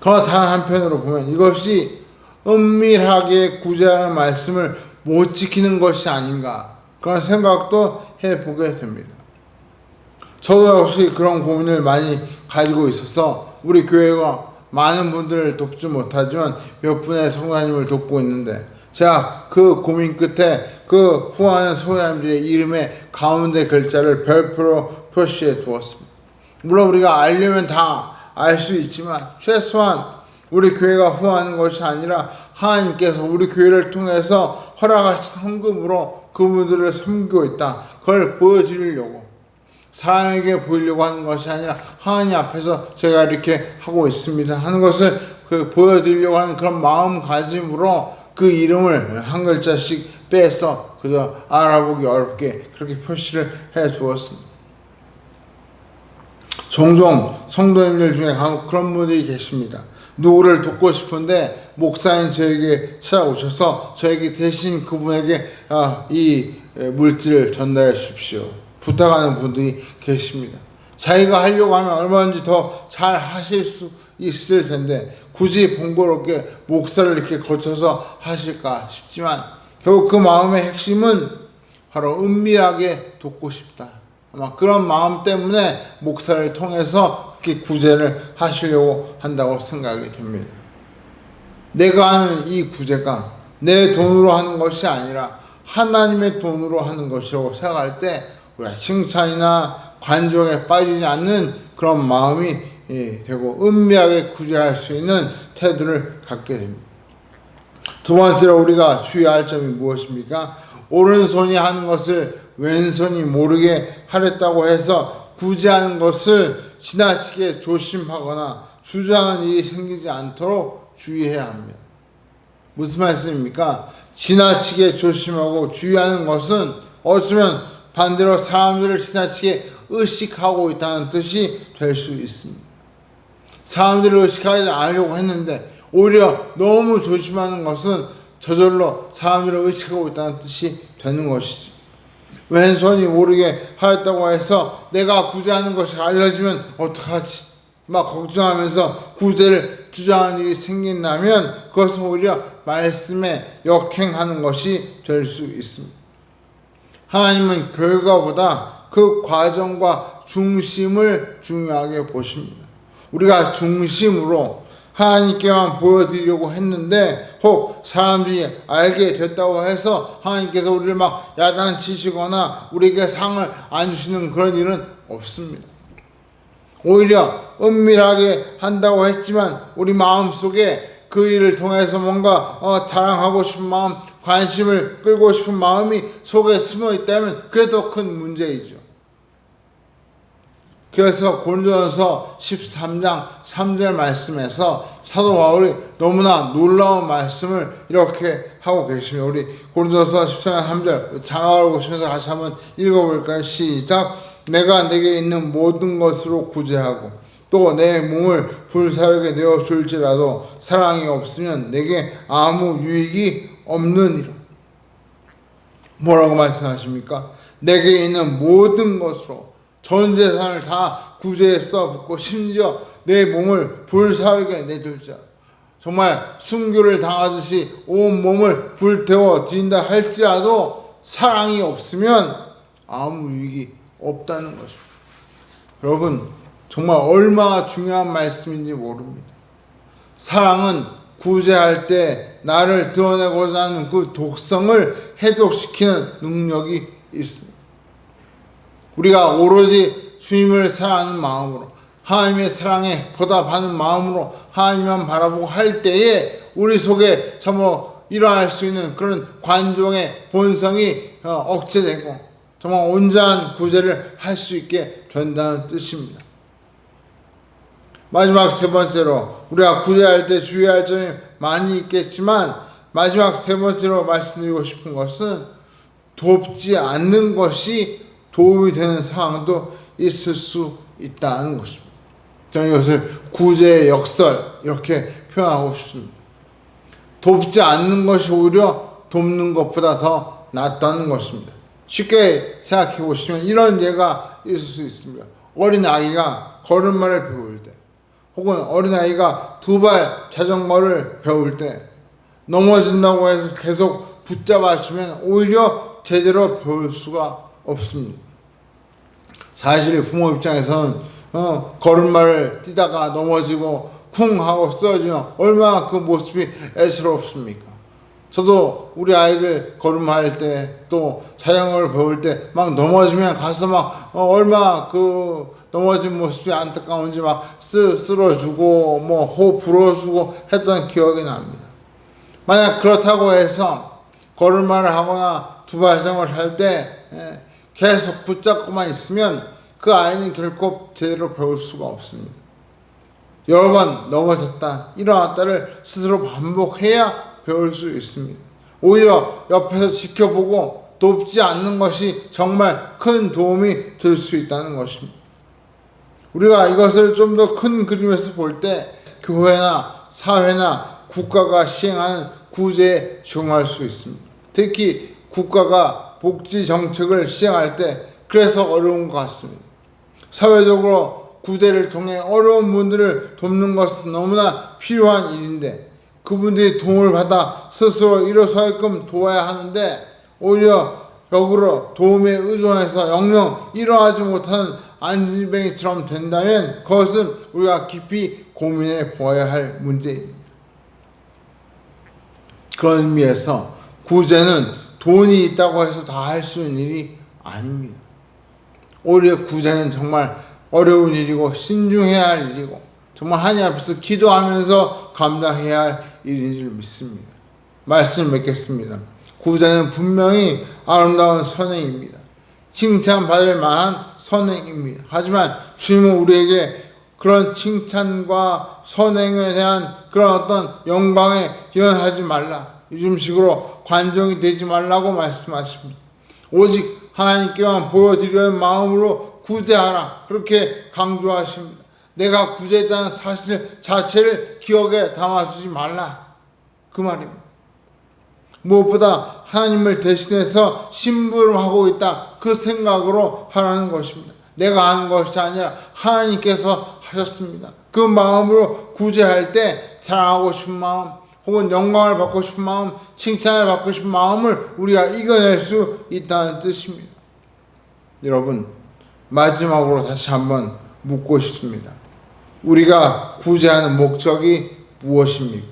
그러나 다른 한편으로 보면 이것이 은밀하게 구제하는 말씀을 못 지키는 것이 아닌가, 그런 생각도 해보게 됩니다. 저도 역시 그런 고민을 많이 가지고 있어서 우리 교회가 많은 분들을 돕지 못하지만 몇 분의 성도님을 돕고 있는데, 제가 그 고민 끝에 그 후원하는 성도님들의 이름의 가운데 글자를 별표로 표시해 두었습니다. 물론 우리가 알려면 다 알 수 있지만 최소한 우리 교회가 후원하는 것이 아니라 하나님께서 우리 교회를 통해서 허락하신 헌금으로 그분들을 섬기고 있다, 그걸 보여드리려고, 사람에게 보이려고 하는 것이 아니라 하나님 앞에서 제가 이렇게 하고 있습니다 하는 것을 보여드리려고 하는 그런 마음가짐으로 그 이름을 한 글자씩 빼서 그저 알아보기 어렵게 그렇게 표시를 해 주었습니다. 종종 성도님들 중에 그런 분들이 계십니다. 누구를 돕고 싶은데 목사님 저에게 찾아오셔서 저에게 대신 그분에게 이 물질을 전달해 주십시오 부탁하는 분들이 계십니다. 자기가 하려고 하면 얼마든지 더 잘 하실 수 있을 텐데 굳이 번거롭게 목사를 이렇게 거쳐서 하실까 싶지만, 결국 그 마음의 핵심은 바로 은밀하게 돕고 싶다, 아마 그런 마음 때문에 목사를 통해서 그렇게 구제를 하시려고 한다고 생각이 됩니다. 내가 하는 이 구제가 내 돈으로 하는 것이 아니라 하나님의 돈으로 하는 것이라고 생각할 때 우리가 칭찬이나 관종에 빠지지 않는 그런 마음이 되고 은밀하게 구제할 수 있는 태도를 갖게 됩니다. 두 번째로 우리가 주의할 점이 무엇입니까? 오른손이 하는 것을 왼손이 모르게 하랬다고 해서 구제하는 것을 지나치게 조심하거나 주저하는 일이 생기지 않도록 주의해야 합니다. 무슨 말씀입니까? 지나치게 조심하고 주의하는 것은 어쩌면 반대로 사람들을 지나치게 의식하고 있다는 뜻이 될 수 있습니다. 사람들을 의식하지 않으려고 했는데 오히려 너무 조심하는 것은 저절로 사람들을 의식하고 있다는 뜻이 되는 것이죠. 왼손이 모르게 하였다고 해서 내가 구제하는 것이 알려지면 어떡하지? 막 걱정하면서 구제를 주저하는 일이 생긴다면 그것은 오히려 말씀에 역행하는 것이 될 수 있습니다. 하나님은 결과보다 그 과정과 중심을 중요하게 보십니다. 우리가 중심으로 하나님께만 보여드리려고 했는데 혹 사람들이 알게 됐다고 해서 하나님께서 우리를 막 야단치시거나 우리에게 상을 안 주시는 그런 일은 없습니다. 오히려 은밀하게 한다고 했지만 우리 마음속에 그 일을 통해서 뭔가 자랑하고 싶은 마음, 관심을 끌고 싶은 마음이 속에 숨어 있다면 그게 더 큰 문제이죠. 그래서 고린도전서 13장 3절 말씀에서 사도 바울이 너무나 놀라운 말씀을 이렇게 하고 계십니다. 우리 고린도전서 13장 3절 장악을 보시면서 다시 한번 읽어볼까요? 시작. 내가 내게 있는 모든 것으로 구제하고 또 내 몸을 불사르게 내어줄지라도 사랑이 없으면 내게 아무 유익이 없느니라. 뭐라고 말씀하십니까? 내게 있는 모든 것으로 전 재산을 다 구제에 써붓고 심지어 내 몸을 불사르게 내둘자. 정말 순교를 당하듯이 온 몸을 불태워 드린다 할지라도 사랑이 없으면 아무 유익이 없다는 것입니다. 여러분, 정말 얼마나 중요한 말씀인지 모릅니다. 사랑은 구제할 때 나를 드러내고자 하는 그 독성을 해독시키는 능력이 있습니다. 우리가 오로지 주님을 사랑하는 마음으로 하나님의 사랑에 보답하는 마음으로 하나님만 바라보고 할 때에 우리 속에 참으로 일어날 수 있는 그런 관종의 본성이 억제되고 정말 온전한 구제를 할 수 있게 된다는 뜻입니다. 마지막 세 번째로 우리가 구제할 때 주의할 점이 많이 있겠지만 마지막 세 번째로 말씀드리고 싶은 것은 돕지 않는 것이 도움이 되는 상황도 있을 수 있다는 것입니다. 저는 이것을 구제의 역설 이렇게 표현하고 싶습니다. 돕지 않는 것이 오히려 돕는 것보다 더 낫다는 것입니다. 쉽게 생각해 보시면 이런 예가 있을 수 있습니다. 어린아이가 걸음마를 배울 때 혹은 어린아이가 두발 자전거를 배울 때 넘어진다고 해서 계속 붙잡아주면 오히려 제대로 배울 수가 없습니다. 사실 부모 입장에서는 걸음마를 뛰다가 넘어지고 쿵 하고 쓰러지면 얼마나 그 모습이 애스럽습니까? 저도 우리 아이들 걸음할 때 또 자전거를 배울 때 막 넘어지면 가서 막 얼마나 그 넘어진 모습이 안타까운지 막 쓸어주고 뭐 호흡 불어주고 했던 기억이 납니다. 만약 그렇다고 해서 걸음마를 하거나 두발자전거를 할 때 계속 붙잡고만 있으면 그 아이는 결코 제대로 배울 수가 없습니다. 여러 번 넘어졌다 일어났다를 스스로 반복해야 배울 수 있습니다. 오히려 옆에서 지켜보고 돕지 않는 것이 정말 큰 도움이 될 수 있다는 것입니다. 우리가 이것을 좀 더 큰 그림에서 볼 때 교회나 사회나 국가가 시행하는 구제에 적용할 수 있습니다. 특히 국가가 복지 정책을 시행할 때 그래서 어려운 것 같습니다. 사회적으로 구제를 통해 어려운 분들을 돕는 것은 너무나 필요한 일인데 그분들이 도움을 받아 스스로 일어서게끔 도와야 하는데 오히려 역으로 도움에 의존해서 영영 일어나지 못하는 안진뱅이처럼 된다면 그것은 우리가 깊이 고민해 보아야 할 문제입니다. 그런 의미에서 구제는 돈이 있다고 해서 다 할 수 있는 일이 아닙니다. 오히려 구제는 정말 어려운 일이고 신중해야 할 일이고 정말 하나님 앞에서 기도하면서 감당해야 할 일인 줄 믿습니다. 말씀 맺겠습니다. 구제는 분명히 아름다운 선행입니다. 칭찬받을 만한 선행입니다. 하지만 주님은 우리에게 그런 칭찬과 선행에 대한 그런 어떤 영광에 연하지 말라. 요즘식으로 관종이 되지 말라고 말씀하십니다. 오직 하나님께만 보여드리려는 마음으로 구제하라. 그렇게 강조하십니다. 내가 구제했다는 사실 자체를 기억에 담아두지 말라. 그 말입니다. 무엇보다 하나님을 대신해서 심부름하고 있다. 그 생각으로 하라는 것입니다. 내가 하는 것이 아니라 하나님께서 하셨습니다. 그 마음으로 구제할 때 자랑하고 싶은 마음 혹은 영광을 받고 싶은 마음, 칭찬을 받고 싶은 마음을 우리가 이겨낼 수 있다는 뜻입니다. 여러분, 마지막으로 다시 한번 묻고 싶습니다. 우리가 구제하는 목적이 무엇입니까?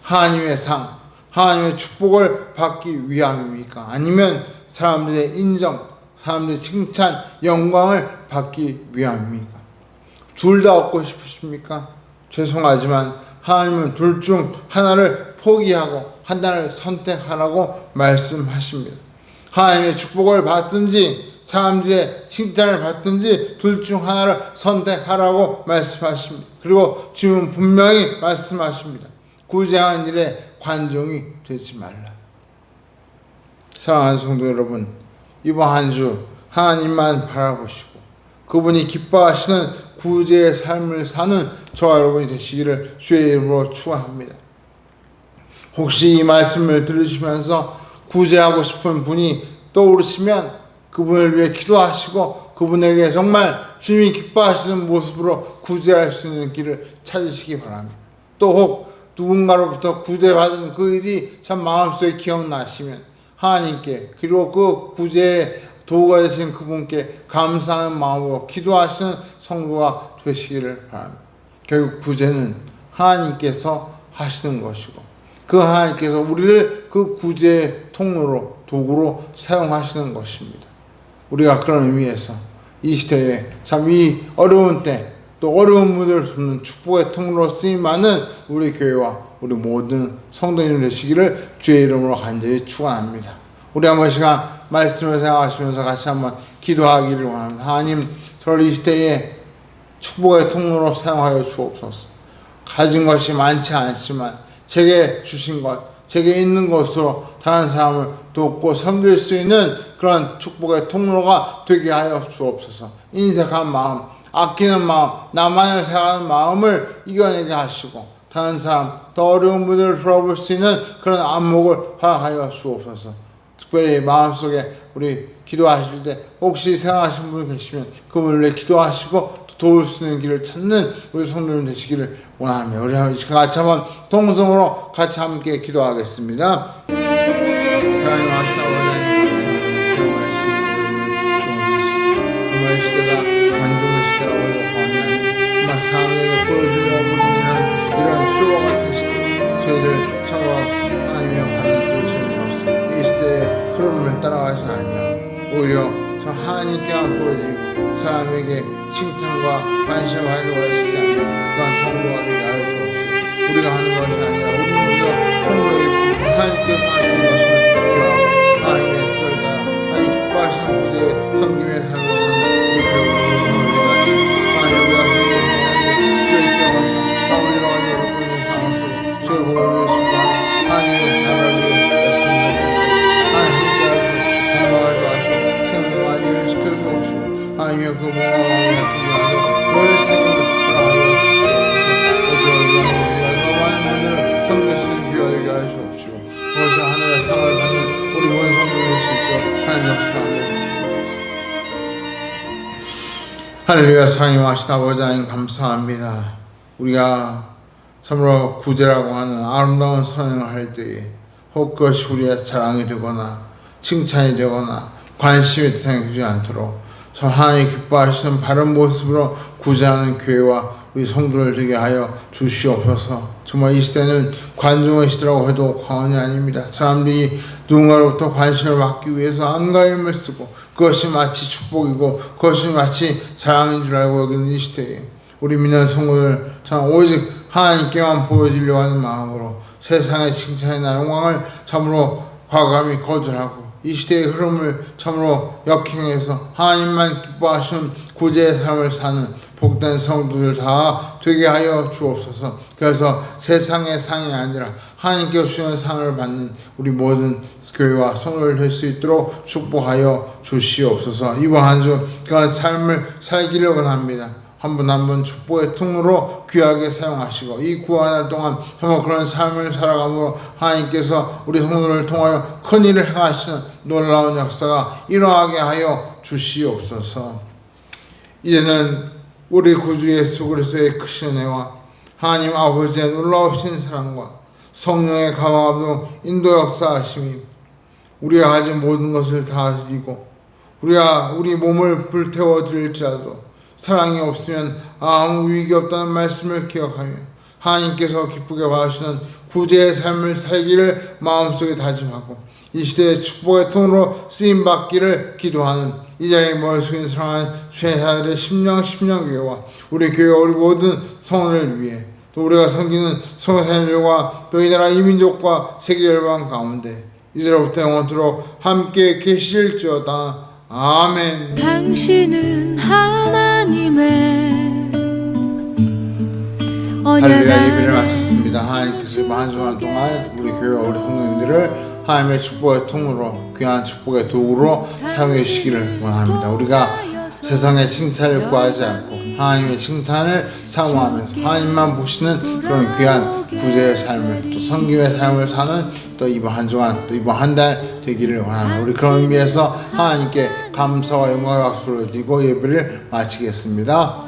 하나님의 상, 하나님의 축복을 받기 위함입니까? 아니면 사람들의 인정, 사람들의 칭찬, 영광을 받기 위함입니까? 둘 다 얻고 싶으십니까? 죄송하지만 하나님은 둘 중 하나를 포기하고 하나를 선택하라고 말씀하십니다. 하나님의 축복을 받든지 사람들의 칭찬을 받든지 둘 중 하나를 선택하라고 말씀하십니다. 그리고 주님은 분명히 말씀하십니다. 구제하는 일에 관종이 되지 말라. 사랑하는 성도 여러분, 이번 한 주 하나님만 바라보시고 그분이 기뻐하시는 구제의 삶을 사는 저와 여러분이 되시기를 주의 이름으로 축원합니다. 혹시 이 말씀을 들으시면서 구제하고 싶은 분이 떠오르시면 그분을 위해 기도하시고 그분에게 정말 주님이 기뻐하시는 모습으로 구제할 수 있는 길을 찾으시기 바랍니다. 또 혹 누군가로부터 구제받은 그 일이 참 마음속에 기억나시면 하나님께 그리고 그 구제의 도구가 되신 그분께 감사하는 마음으로 기도하시는 성도가 되시기를 바랍니다. 결국 구제는 하나님께서 하시는 것이고 그 하나님께서 우리를 그 구제의 통로로 도구로 사용하시는 것입니다. 우리가 그런 의미에서 이 시대에 참 이 어려운 때 또 어려운 분들을 돕는 축복의 통로로 쓰임많은 우리 교회와 우리 모든 성도님 되시기를 주의 이름으로 간절히 축원합니다. 우리 한번 시간 말씀을 생각하시면서 같이 한번 기도하기를 원합니다. 하나님, 저를 이 시대에 축복의 통로로 사용하여 주옵소서. 가진 것이 많지 않지만 제게 주신 것, 제게 있는 것으로 다른 사람을 돕고 섬길 수 있는 그런 축복의 통로가 되게 하여 주옵소서. 인색한 마음, 아끼는 마음, 나만을 생각하는 마음을 이겨내게 하시고 다른 사람, 더 어려운 분들을 돌아볼 수 있는 그런 안목을 허락하여 주옵소서. 특별히 마음속에 우리 기도하실 때 혹시 생각하신 분 계시면 그분을 위해 기도하시고 도울 수 있는 길을 찾는 우리 성도님 되시기를 원하며 우리 같이 한번 동성으로 같이 함께 기도하겠습니다. 하나님 아시나오네 교인들 참으로 하나님의 받은 것이 이 시대의 흐름을 따라가지 아니하고 오히려 저 하나님께만 보여드리고 사람에게 칭찬과 관심을 가지고 애쓰지 않는 그런 성도가 되게 하여 주옵시고 우리가 하는 것이 아니라 우리 모두 성도를 입고 하나님께서 하시는 것을 기억하고 하나님의 뜻을 따라 하나님 기뻐하시는 우리의 섬김의 삶을 사는 우리 교회를 하시고 하나님 우리가 성도를 하나님 교회 들어가서 싸우리러 가는 여러분 있는 상황 속에 주의 복을 위해 수고하는 하나님의 나라를 위해 애쓰는 하나님 함께하여 주옵시고 건강하게 하시고 생명 안위를 지켜주옵시고 하나님의 그 모험을 기도하여 너의 생명을 하여 주옵소서 어제와 우리가 많은 분들을 성교시를 비워되게 하여 주옵시고 그것이 하늘의 상을 받는 우리 모든 성도될 수 있도록 하나님 역사하여 주옵소서. 할렐루야. 사랑이 하신 아버지 하나님 감사합니다. 우리가 참으로 구제라고 하는 아름다운 선행을 할 때에 혹 그것이 우리의 자랑이 되거나 칭찬이 되거나 관심이 되지 않도록 참 하나님 기뻐하시는 바른 모습으로 구제하는 교회와 우리 성도를 되게 하여 주시옵소서. 정말 이 시대는 관중의 시대라고 해도 과언이 아닙니다. 사람들이 누군가로부터 관심을 받기 위해서 안가임을 쓰고 그것이 마치 축복이고 그것이 마치 자랑인 줄 알고 여기는 이 시대에 우리 믿는 성도들 참 오직 하나님께만 보여주려고 하는 마음으로 세상의 칭찬이나 영광을 참으로 과감히 거절하고 이 시대의 흐름을 참으로 역행해서 하나님만 기뻐하시는 구제의 삶을 사는 복된 성도들 다 되게 하여 주옵소서. 그래서 세상의 상이 아니라 하나님께 주시는 상을 받는 우리 모든 교회와 성도를 될 수 있도록 축복하여 주시옵소서. 이번 한 주 그런 삶을 살기를 원합니다. 한 분 한 분 축복의 통로로 귀하게 사용하시고 이 구원할 동안 정말 그런 삶을 살아감으로 하나님께서 우리 성도를 통하여 큰 일을 행하시는 놀라운 역사가 일어나게 하여 주시옵소서. 이제는 우리 구주 예수 그리스도의 크신 은혜와 하나님 아버지의 놀라우신 사랑과 성령의 감화감동 인도 역사하심이 우리가 가진 모든 것을 다 드리고 우리가 우리 몸을 불태워 드릴지라도 사랑이 없으면 아무 유익이 없다는 말씀을 기억하며 하나님께서 기쁘게 봐주시는 구제의 삶을 살기를 마음속에 다짐하고 이 시대의 축복의 통으로 쓰임받기를 기도하는 이 자리에 모여 숙인 사랑하는 주의 사들의 심령교회와 우리 교회와 우리 모든 성원을 위해 또 우리가 섬기는 성도들과 또 이 나라 이민족과 세계 열방 가운데 이제로부터 영원토록 함께 계실지어다. 아멘. 당신은 하나님의 할렐루야. 예배를 마쳤습니다. 하나님께서 한 주간 동안 우리 교회와 우리 성도님들을 하나님의 축복의 통으로 귀한 축복의 도구로 사용해 주시기를 원합니다. 우리가 세상의 칭찬을 구하지 않고 하나님의 칭찬을 사모하면서 하나님만 보시는 그런 귀한 구제의 삶을 또 섬김의 삶을 사는 또 이번 한 주간 또 이번 한 달 되기를 원합니다. 우리 그런 의미에서 하나님께 감사와 영광의 박수를 드리고 예배를 마치겠습니다.